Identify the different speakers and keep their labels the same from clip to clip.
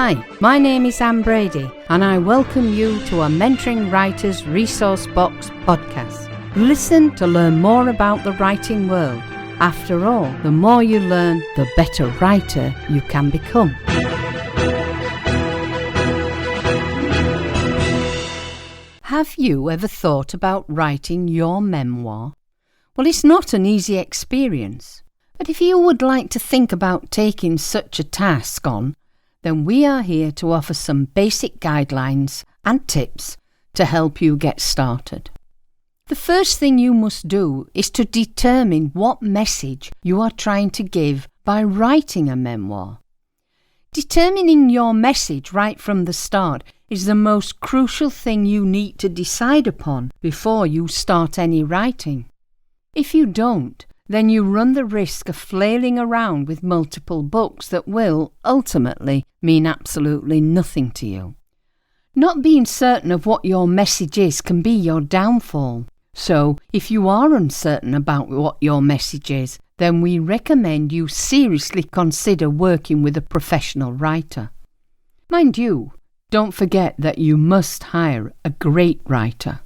Speaker 1: Hi, my name is Anne Brady and I welcome you to a Mentoring Writers Resource Box podcast. Listen to learn more about the writing world. After all, the more you learn, the better writer you can become. Have you ever thought about writing your memoir? Well, it's not an easy experience, but if you would like to think about taking such a task on, then we are here to offer some basic guidelines and tips to help you get started. The first thing you must do is to determine what message you are trying to give by writing a memoir. Determining your message right from the start is the most crucial thing you need to decide upon before you start any writing. If you don't, then you run the risk of flailing around with multiple books that will, ultimately, mean absolutely nothing to you. Not being certain of what your message is can be your downfall. So, if you are uncertain about what your message is, then we recommend you seriously consider working with a professional writer. Mind you, don't forget that you must hire a great writer.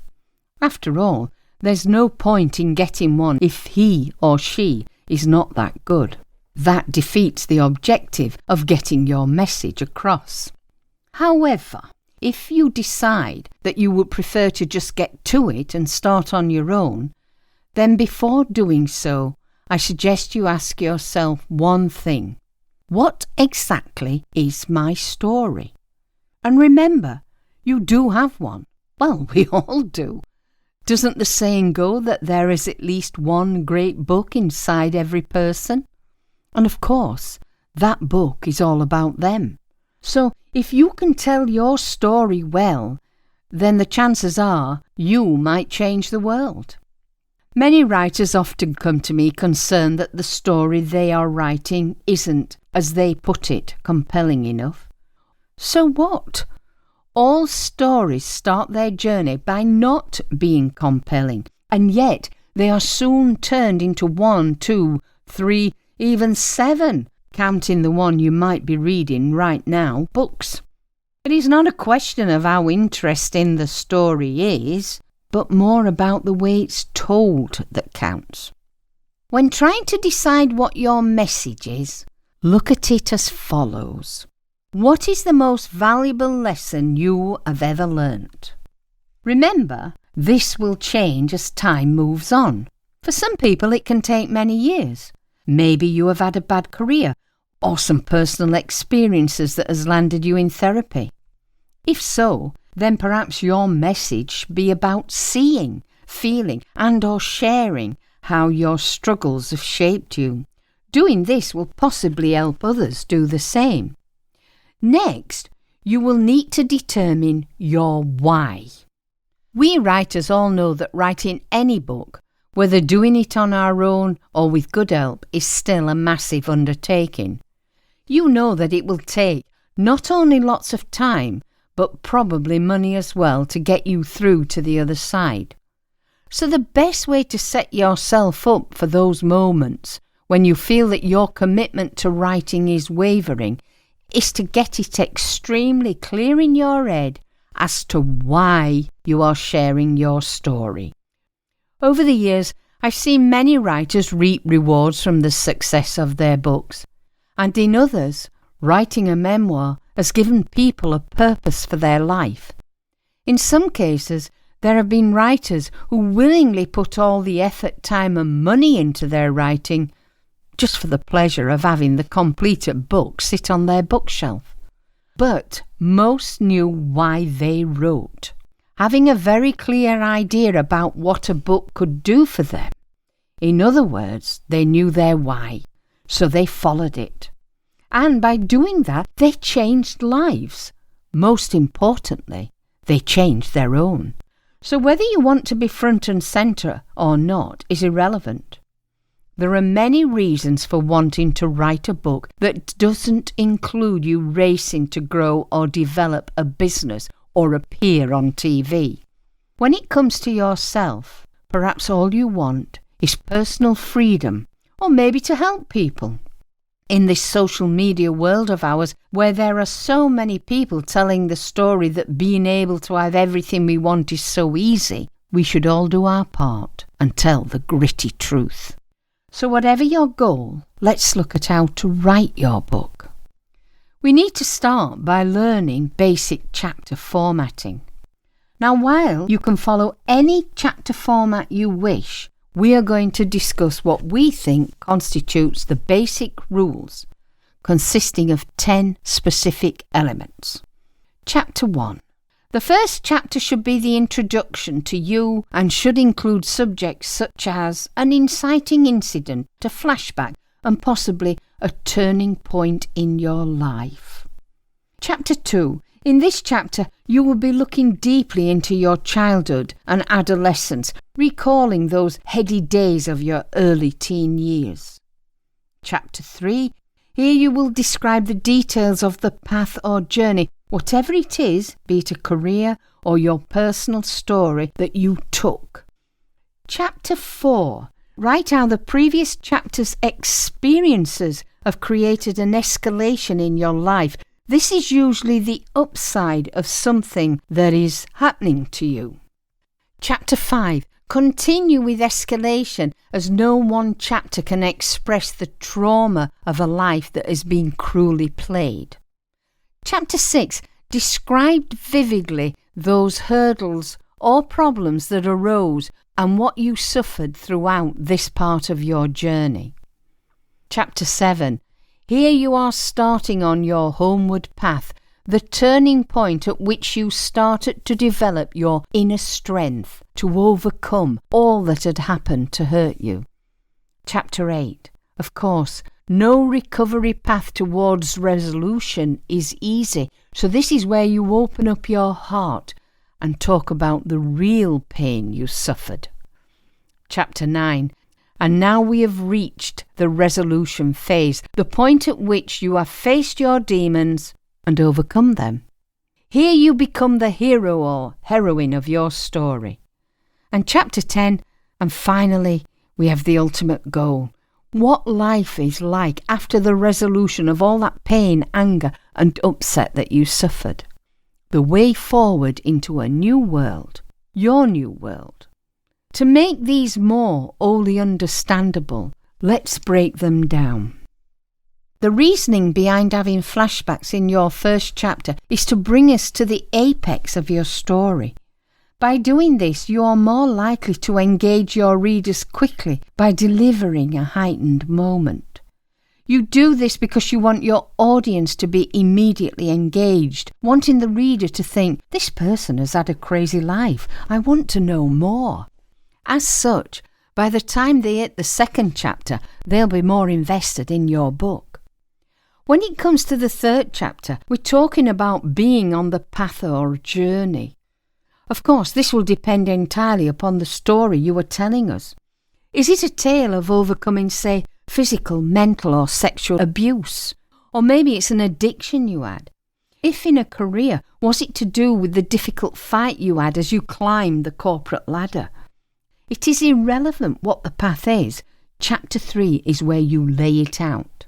Speaker 1: After all, there's no point in getting one if he or she is not that good. That defeats the objective of getting your message across. However, if you decide that you would prefer to just get to it and start on your own, then before doing so, I suggest you ask yourself one thing. What exactly is my story? And remember, you do have one. Well, we all do. Doesn't the saying go that there is at least one great book inside every person? And of course, that book is all about them. So if you can tell your story well, then the chances are you might change the world. Many writers often come to me concerned that the story they are writing isn't, as they put it, compelling enough. So what? All stories start their journey by not being compelling, and yet they are soon turned into 1, 2, 3, even 7, counting the one you might be reading right now, books. It is not a question of how interesting the story is, but more about the way it's told that counts. When trying to decide what your message is, look at it as follows. What is the most valuable lesson you have ever learnt? Remember, this will change as time moves on. For some people it can take many years. Maybe you have had a bad career or some personal experiences that has landed you in therapy. If so, then perhaps your message should be about seeing, feeling and/or sharing how your struggles have shaped you. Doing this will possibly help others do the same. Next, you will need to determine your why. We writers all know that writing any book, whether doing it on our own or with good help, is still a massive undertaking. You know that it will take not only lots of time, but probably money as well to get you through to the other side. So the best way to set yourself up for those moments when you feel that your commitment to writing is wavering is to get it extremely clear in your head as to why you are sharing your story. Over the years, I've seen many writers reap rewards from the success of their books, and in others, writing a memoir has given people a purpose for their life. In some cases, there have been writers who willingly put all the effort, time and money into their writing just for the pleasure of having the completed book sit on their bookshelf. But most knew why they wrote, having a very clear idea about what a book could do for them. In other words, they knew their why, so they followed it. And by doing that, they changed lives. Most importantly, they changed their own. So whether you want to be front and centre or not is irrelevant. There are many reasons for wanting to write a book that doesn't include you racing to grow or develop a business or appear on TV. When it comes to yourself, perhaps all you want is personal freedom, or maybe to help people. In this social media world of ours, where there are so many people telling the story that being able to have everything we want is so easy, we should all do our part and tell the gritty truth. So whatever your goal, let's look at how to write your book. We need to start by learning basic chapter formatting. Now, while you can follow any chapter format you wish, we are going to discuss what we think constitutes the basic rules, consisting of 10 specific elements. Chapter 1. The first chapter should be the introduction to you and should include subjects such as an inciting incident, a flashback, and possibly a turning point in your life. Chapter 2. In this chapter, you will be looking deeply into your childhood and adolescence, recalling those heady days of your early teen years. Chapter 3. Here you will describe the details of the path or journey, whatever it is, be it a career or your personal story that you took. Chapter 4. Write how the previous chapter's experiences have created an escalation in your life. This is usually the upside of something that is happening to you. Chapter 5. Continue with escalation, as no one chapter can express the trauma of a life that has been cruelly played. Chapter 6. Describe vividly those hurdles or problems that arose and what you suffered throughout this part of your journey. Chapter 7. Here you are starting on your homeward path, the turning point at which you started to develop your inner strength to overcome all that had happened to hurt you. Chapter 8. Of course, no recovery path towards resolution is easy, so this is where you open up your heart and talk about the real pain you suffered. Chapter 9. And now we have reached the resolution phase, the point at which you have faced your demons and overcome them. Here you become the hero or heroine of your story. And Chapter 10, and finally, we have the ultimate goal. What life is like after the resolution of all that pain, anger, and upset that you suffered. The way forward into a new world, your new world. To make these more wholly understandable, let's break them down. The reasoning behind having flashbacks in your first chapter is to bring us to the apex of your story. By doing this, you are more likely to engage your readers quickly by delivering a heightened moment. You do this because you want your audience to be immediately engaged, wanting the reader to think, this person has had a crazy life, I want to know more. As such, by the time they hit the second chapter, they'll be more invested in your book. When it comes to the third chapter, we're talking about being on the path or journey. Of course, this will depend entirely upon the story you are telling us. Is it a tale of overcoming, say, physical, mental or sexual abuse? Or maybe it's an addiction you had. If in a career, was it to do with the difficult fight you had as you climbed the corporate ladder? It is irrelevant what the path is. Chapter 3 is where you lay it out.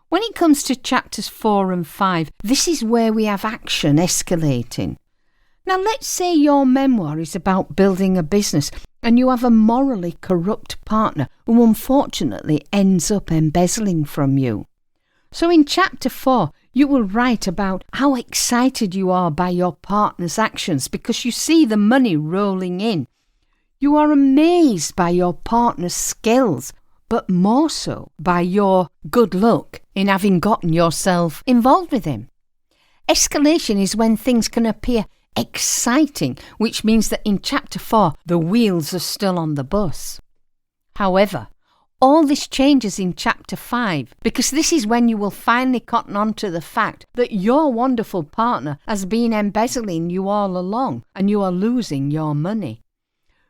Speaker 1: When it comes to chapters 4 and 5, this is where we have action escalating. Now let's say your memoir is about building a business and you have a morally corrupt partner who unfortunately ends up embezzling from you. So in chapter 4, you will write about how excited you are by your partner's actions because you see the money rolling in. You are amazed by your partner's skills, but more so by your good luck in having gotten yourself involved with him. Escalation is when things can appear exciting, which means that in chapter 4, the wheels are still on the bus. However, all this changes in chapter 5 because this is when you will finally cotton on to the fact that your wonderful partner has been embezzling you all along and you are losing your money.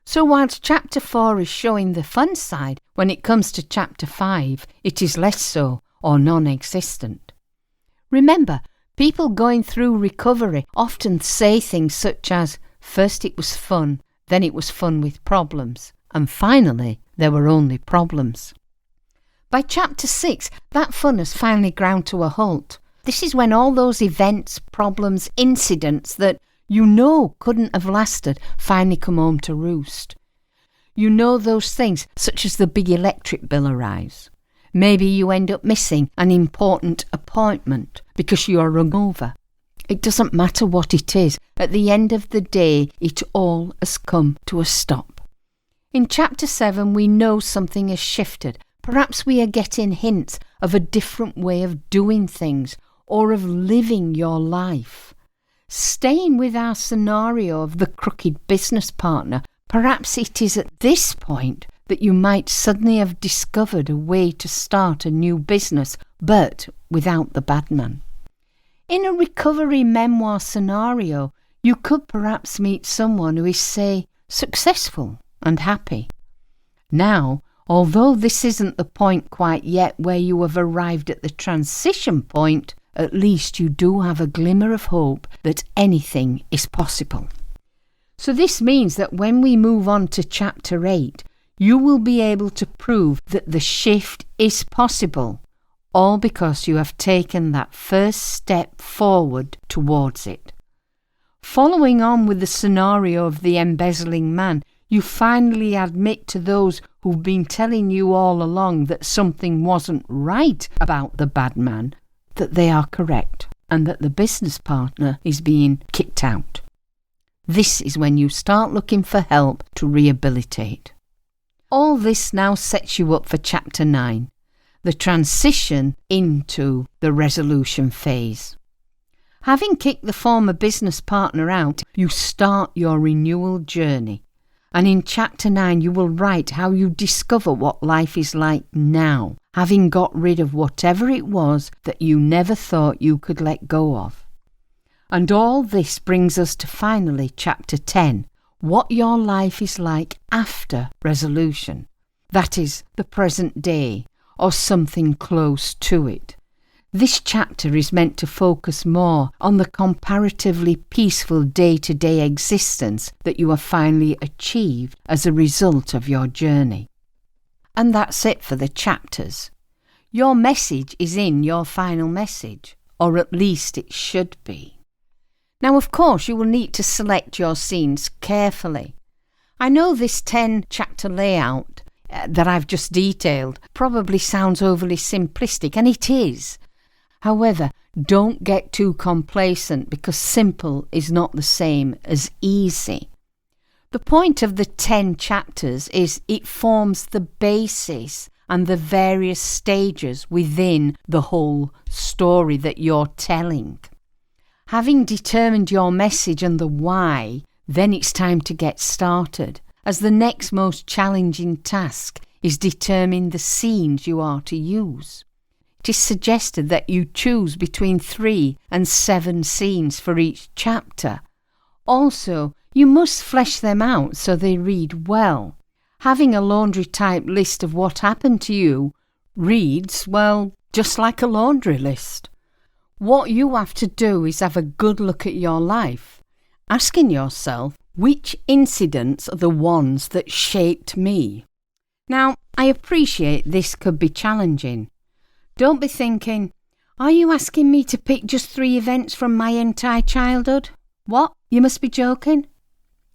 Speaker 1: So whilst chapter 4 is showing the fun side, when it comes to chapter 5, it is less so or non-existent. Remember, people going through recovery often say things such as, first it was fun, then it was fun with problems, and finally there were only problems. By chapter 6, that fun has finally ground to a halt. This is when all those events, problems, incidents that you know couldn't have lasted finally come home to roost. You know those things, such as the big electric bill arrives. Maybe you end up missing an important appointment because you are hungover. It doesn't matter what it is. At the end of the day, it all has come to a stop. In chapter 7, we know something has shifted. Perhaps we are getting hints of a different way of doing things or of living your life. Staying with our scenario of the crooked business partner, perhaps it is at this point that you might suddenly have discovered a way to start a new business, but without the bad man. In a recovery memoir scenario, you could perhaps meet someone who is, say, successful and happy. Now, although this isn't the point quite yet where you have arrived at the transition point, at least you do have a glimmer of hope that anything is possible. So this means that when we move on to chapter 8, you will be able to prove that the shift is possible, all because you have taken that first step forward towards it. Following on with the scenario of the embezzling man, you finally admit to those who've been telling you all along that something wasn't right about the bad man, that they are correct and that the business partner is being kicked out. This is when you start looking for help to rehabilitate. All this now sets you up for chapter 9, the transition into the resolution phase. Having kicked the former business partner out, you start your renewal journey. And in chapter 9, you will write how you discover what life is like now, having got rid of whatever it was that you never thought you could let go of. And all this brings us to finally chapter 10, what your life is like after resolution. That is, the present day, or something close to it. This chapter is meant to focus more on the comparatively peaceful day-to-day existence that you have finally achieved as a result of your journey. And that's it for the chapters. Your message is in your final message, or at least it should be. Now, of course, you will need to select your scenes carefully. I know this 10-chapter layout that I've just detailed probably sounds overly simplistic, and it is. However, don't get too complacent because simple is not the same as easy. The point of the 10 chapters is it forms the basis and the various stages within the whole story that you're telling. Having determined your message and the why, then it's time to get started, as the next most challenging task is determining the scenes you are to use. It is suggested that you choose between 3 and 7 scenes for each chapter. Also, you must flesh them out so they read well. Having a laundry-type list of what happened to you reads, well, just like a laundry list. What you have to do is have a good look at your life, asking yourself, which incidents are the ones that shaped me? Now, I appreciate this could be challenging. Don't be thinking, are you asking me to pick just 3 events from my entire childhood? What? You must be joking?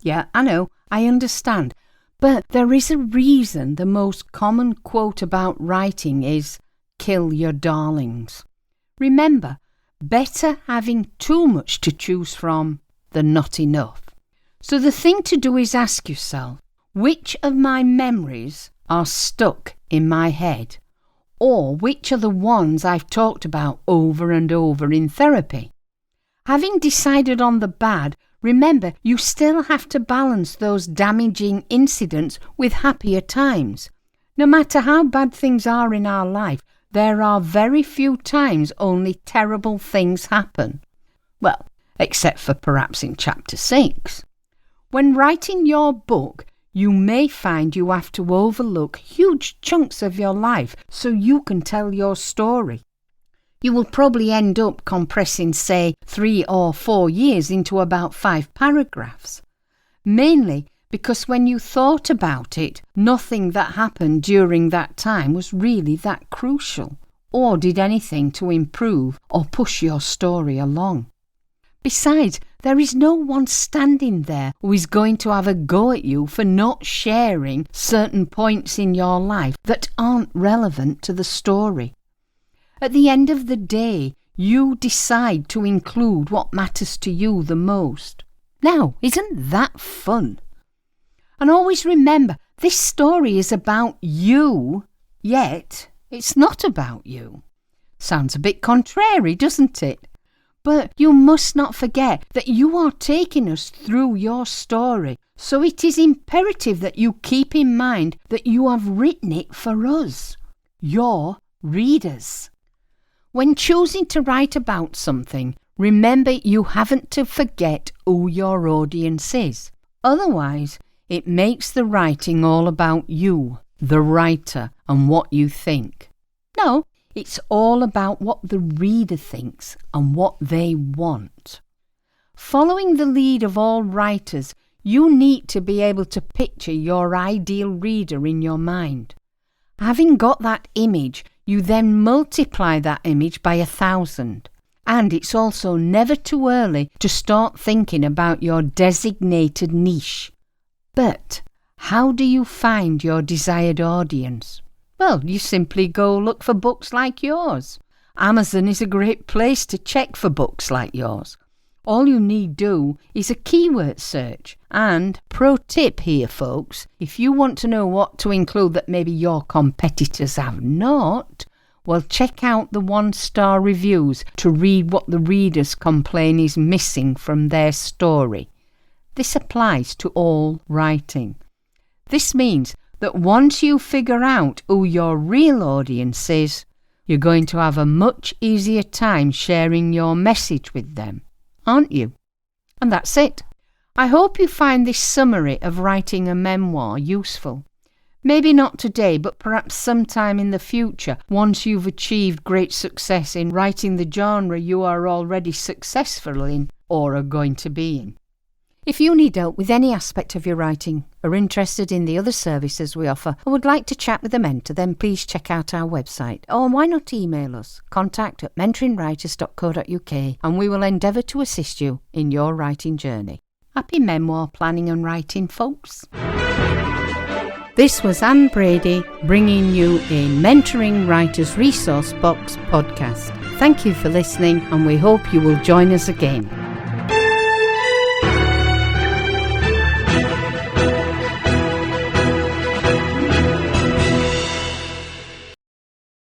Speaker 1: Yeah, I know, I understand. But there is a reason the most common quote about writing is, kill your darlings. Remember, better having too much to choose from than not enough. So the thing to do is ask yourself, which of my memories are stuck in my head? Or which are the ones I've talked about over and over in therapy? Having decided on the bad, remember you still have to balance those damaging incidents with happier times. No matter how bad things are in our life, there are very few times only terrible things happen. Well, except for perhaps in chapter 6. When writing your book, you may find you have to overlook huge chunks of your life so you can tell your story. You will probably end up compressing, say, 3 or 4 years into about 5 paragraphs. Mainly because when you thought about it, nothing that happened during that time was really that crucial, or did anything to improve or push your story along. Besides, there is no one standing there who is going to have a go at you for not sharing certain points in your life that aren't relevant to the story. At the end of the day, you decide to include what matters to you the most. Now, isn't that fun? And always remember, this story is about you, yet it's not about you. Sounds a bit contrary, doesn't it? But you must not forget that you are taking us through your story, so it is imperative that you keep in mind that you have written it for us, your readers. When choosing to write about something, remember you haven't to forget who your audience is. Otherwise, it makes the writing all about you, the writer, and what you think. No, it's all about what the reader thinks and what they want. Following the lead of all writers, you need to be able to picture your ideal reader in your mind. Having got that image, you then multiply that image by 1,000. And it's also never too early to start thinking about your designated niche. But how do you find your desired audience? Well, you simply go look for books like yours. Amazon is a great place to check for books like yours. All you need do is a keyword search. And pro tip here, folks, if you want to know what to include that maybe your competitors have not, well, check out the 1-star reviews to read what the readers complain is missing from their story. This applies to all writing. This means that once you figure out who your real audience is, you're going to have a much easier time sharing your message with them, aren't you? And that's it. I hope you find this summary of writing a memoir useful. Maybe not today, but perhaps sometime in the future, once you've achieved great success in writing the genre you are already successful in or are going to be in. If you need help with any aspect of your writing, are interested in the other services we offer, or would like to chat with a mentor, then please check out our website. Or why not email us, contact@mentoringwriters.co.uk, and we will endeavour to assist you in your writing journey. Happy memoir planning and writing, folks. This was Anne Brady bringing you a Mentoring Writers Resource Box podcast. Thank you for listening, and we hope you will join us again.